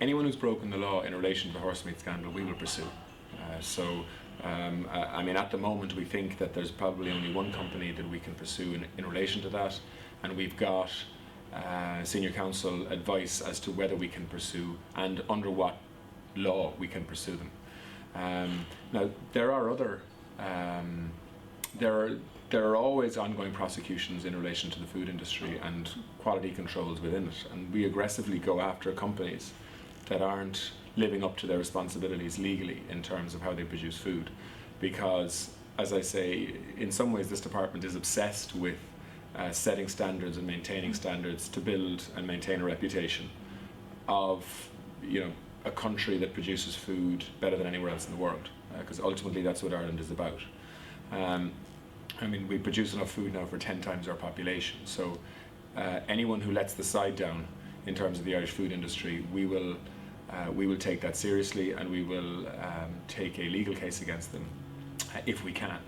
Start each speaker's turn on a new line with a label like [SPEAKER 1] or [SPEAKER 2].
[SPEAKER 1] anyone who's broken the law in relation to the horse meat scandal, we will pursue. I mean, at the moment, we think that there's probably only one company that we can pursue in relation to that, and we've got senior counsel advice as to whether we can pursue and under what law we can pursue them. Now, there are other, there are always ongoing prosecutions in relation to the food industry and quality controls within it, and we aggressively go after companies that aren't living up to their responsibilities legally in terms of how they produce food, because, as I say, in some ways this department is obsessed with setting standards and maintaining standards to build and maintain a reputation of, you know, a country that produces food better than anywhere else in the world, because ultimately that's what Ireland is about. I mean, we produce enough food now for 10 times our population, so anyone who lets the side down in terms of the Irish food industry, we will take that seriously, and we will take a legal case against them if we can.